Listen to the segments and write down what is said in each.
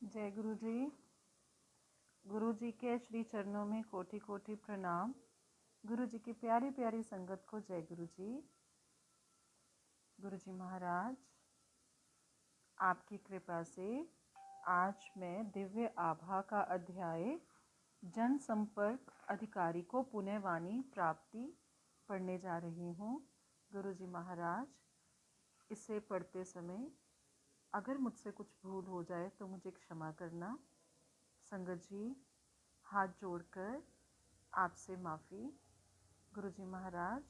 जय गुरु जी। गुरु जी के श्री चरणों में कोटि कोटि प्रणाम। गुरु जी की प्यारी प्यारी संगत को जय गुरु जी। गुरु जी महाराज, आपकी कृपा से आज मैं दिव्य आभा का अध्याय जनसंपर्क अधिकारी को पुण्यवाणी प्राप्ति पढ़ने जा रही हूँ। गुरु जी महाराज, इसे पढ़ते समय अगर मुझसे कुछ भूल हो जाए तो मुझे क्षमा करना। संगत जी, हाथ जोड़कर आपसे माफ़ी। गुरु जी महाराज,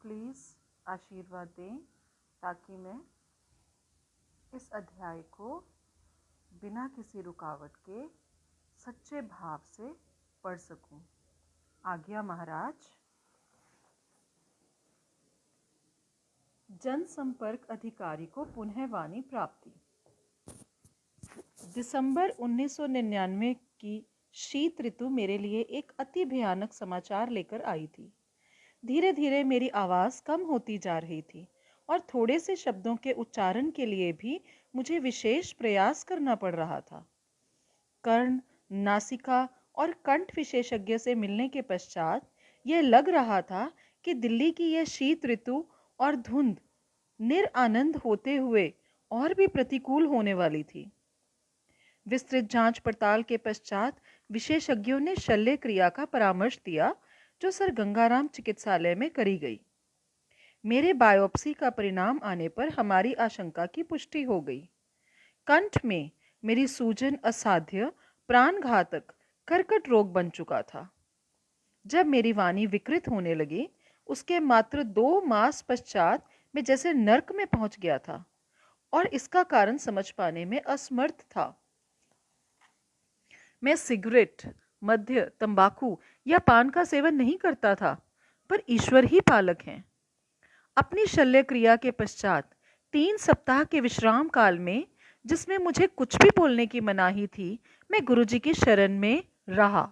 प्लीज़ आशीर्वाद दें ताकि मैं इस अध्याय को बिना किसी रुकावट के सच्चे भाव से पढ़ सकूं। आज्ञा महाराज। जनसंपर्क अधिकारी को पुण्यवाणी प्राप्ति। दिसंबर 1999 की शीत ऋतु मेरे लिए एक अति भयानक समाचार लेकर आई थी। धीरे धीरे मेरी आवाज़ कम होती जा रही थी और थोड़े से शब्दों के उच्चारण के लिए भी मुझे विशेष प्रयास करना पड़ रहा था। कर्ण, नासिका और कंठ विशेषज्ञ से मिलने के पश्चात यह लग रहा था कि दिल्ली की यह शीत ऋतु और धुंध निरानंद होते हुए और भी प्रतिकूल होने वाली थी। विस्तृत जांच पड़ताल के पश्चात विशेषज्ञों ने शल्य क्रिया का परामर्श दिया जो सर गंगाराम चिकित्सालय में करी गई। मेरे बायोप्सी का परिणाम आने पर हमारी आशंका की पुष्टि हो गई। कंठ में मेरी सूजन असाध्य प्राणघातक कर्कट रोग बन चुका था। जब मेरी वाणी विकृत होने लगी, उसके मात्र 2 मास पश्चात मैं जैसे नर्क में पहुंच गया था और इसका कारण समझ पाने में असमर्थ था। मैं सिगरेट, मद्य, तंबाकू या पान का सेवन नहीं करता था, पर ईश्वर ही पालक हैं। अपनी शल्य क्रिया के पश्चात 3 सप्ताह के विश्राम काल में, जिसमें मुझे कुछ भी बोलने की मनाही थी, मैं गुरुजी की शरण में रहा।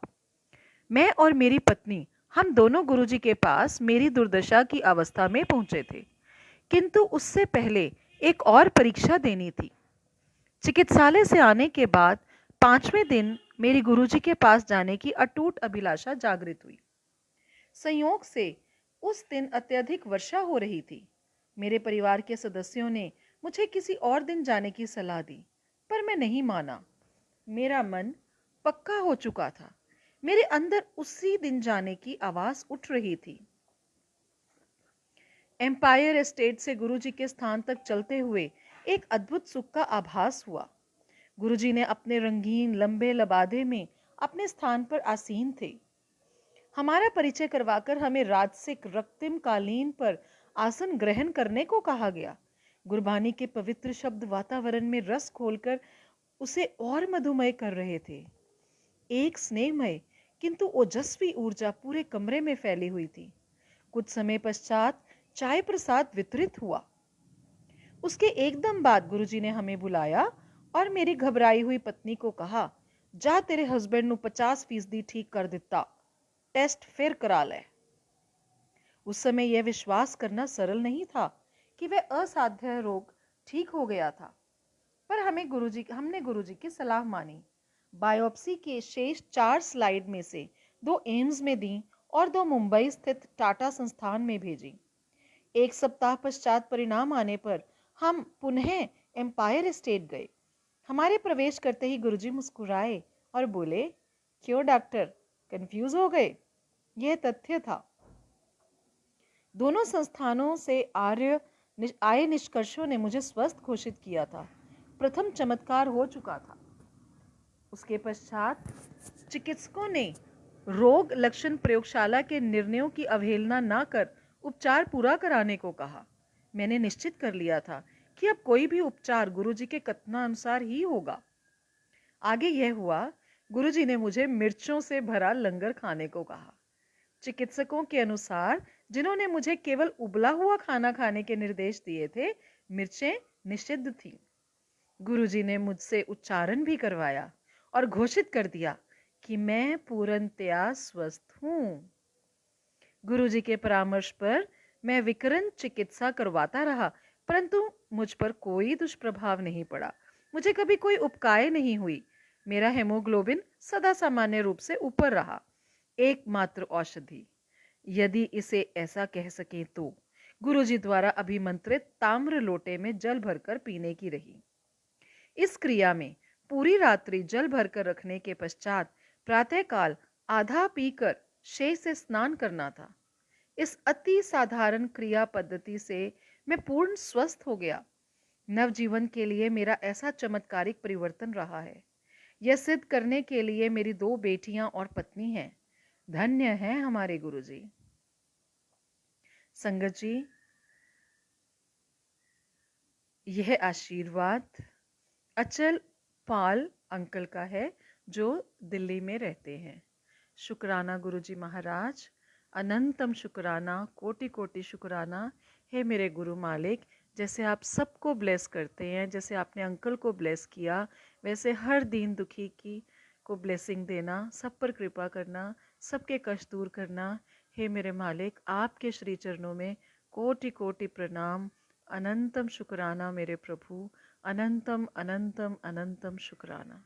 मैं और मेरी पत्नी, हम दोनों गुरुजी के पास मेरी दुर्दशा की अवस्था में पहुंचे थे, किंतु उससे पहले एक और परीक्षा देनी थी। चिकित्सालय से आने के बाद 5वें दिन मेरी गुरुजी के पास जाने की अटूट अभिलाषा जागृत हुई। संयोग से उस दिन अत्यधिक वर्षा हो रही थी। मेरे परिवार के सदस्यों ने मुझे किसी और दिन जाने की सलाह दी, पर मैं नहीं माना। मेरा मन पक्का हो चुका था। मेरे अंदर उसी दिन जाने की आवाज उठ रही थी। एम्पायर एस्टेट से गुरुजी के स्थान तक चलते हुए एक अद्भुत सुख का आभास हुआ। गुरुजी ने अपने रंगीन लंबे लबादे में अपने स्थान पर आसीन थे। हमारा परिचय करवाकर हमें राजसिक रक्तिम कालीन पर आसन ग्रहण करने को कहा गया। गुरबानी के पवित्र शब्द वातावरण में रस खोलकर उसे और मधुमय कर रहे थे। एक स्नेहमय किंतु ओजस्वी ऊर्जा पूरे कमरे में फैली हुई थी। कुछ समय पश्चात चाय प्रसाद वितरित हुआ। उसके एकदम बाद गुरुजी ने हमें बुलाया और मेरी घबराई हुई पत्नी को कहा, जा तेरे हस्बैंड नु 50% ठीक कर दिता, टेस्ट फिर करा ले। उस समय यह विश्वास करना सरल नहीं था कि वह असाध्य रोग ठीक हो गया था, पर हमने गुरुजी की सलाह मानी। बायोप्सी के शेष 4 स्लाइड में से 2 एम्स में दी और 2 मुंबई स्थित टाटा संस्थान में भेजी। 1 सप्ताह पश्चात परिणाम आने पर हम पुनः एम्पायर एस्टेट गए। हमारे प्रवेश करते ही गुरुजी मुस्कुराए और बोले, क्यों डॉक्टर, कंफ्यूज हो गए? यह तथ्य था। दोनों संस्थानों से आए निष्कर्षों ने मुझे स्वस्थ घोषित किया था। प्रथम चमत्कार हो चुका था। उसके पश्चात चिकित्सकों ने रोग लक्षण प्रयोगशाला के निर्णयों की अवहेलना न कर उपचार पूरा कराने को कहा। मैंने निश्चित कर लिया था कि अब कोई भी उपचार गुरुजी के कथनानुसार ही होगा। आगे यह हुआ, गुरुजी ने मुझे मिर्चों से भरा लंगर खाने को कहा। चिकित्सकों के अनुसार, जिन्होंने मुझे केवल उबला हुआ खाना खाने के निर्देश दिए थे, मिर्चें निषिद्ध थीं। गुरुजी ने मुझसे उच्चारण भी करवाया और घोषित कर दिया कि मैं पूर्णतया स्वस्थ हूं। गुरुजी के परामर्श पर मैं विकिरण चिकित्सा करवाता रहा, परंतु मुझ पर कोई दुष्प्रभाव नहीं पड़ा। मुझे कभी कोई उपकाय नहीं हुई। मेरा हेमोग्लोबिन सदा सामान्य रूप से ऊपर रहा। एकमात्र औषधि, यदि इसे ऐसा कह सकें तो, गुरुजी द्वारा अभिमंत्रित ताम्र लोटे में जल भरकर पीने की रही। इस क्रिया में पूरी रात्रि जल भरकर रखने के पश्चात प्रातःकाल आधा पीकर शेष से स्नान करना था। इस अति साधारण क्रिया पद्धति से मैं पूर्ण स्वस्थ हो गया। नवजीवन के लिए मेरा ऐसा चमत्कारिक परिवर्तन रहा है। यह सिद्ध करने के लिए मेरी 2 बेटियां और पत्नी हैं। धन्य हैं हमारे गुरुजी। संगत जी, यह आशीर्वाद अचल पाल अंकल का है, जो दिल्ली में रहते हैं। शुक्राना गुरुजी महाराज, अनंतम शुक्राना, कोटि कोटि शुक्राना। हे मेरे गुरु मालिक, जैसे आप सबको ब्लेस करते हैं, जैसे आपने अंकल को ब्लेस किया, वैसे हर दीन दुखी की को ब्लेसिंग देना, सब पर कृपा करना, सबके कष्ट दूर करना। हे मेरे मालिक, आपके श्री चरणों में कोटि कोटि प्रणाम, अनंतम शुक्राना मेरे प्रभु, अनंतम अनंतम अनंतम शुक्राना।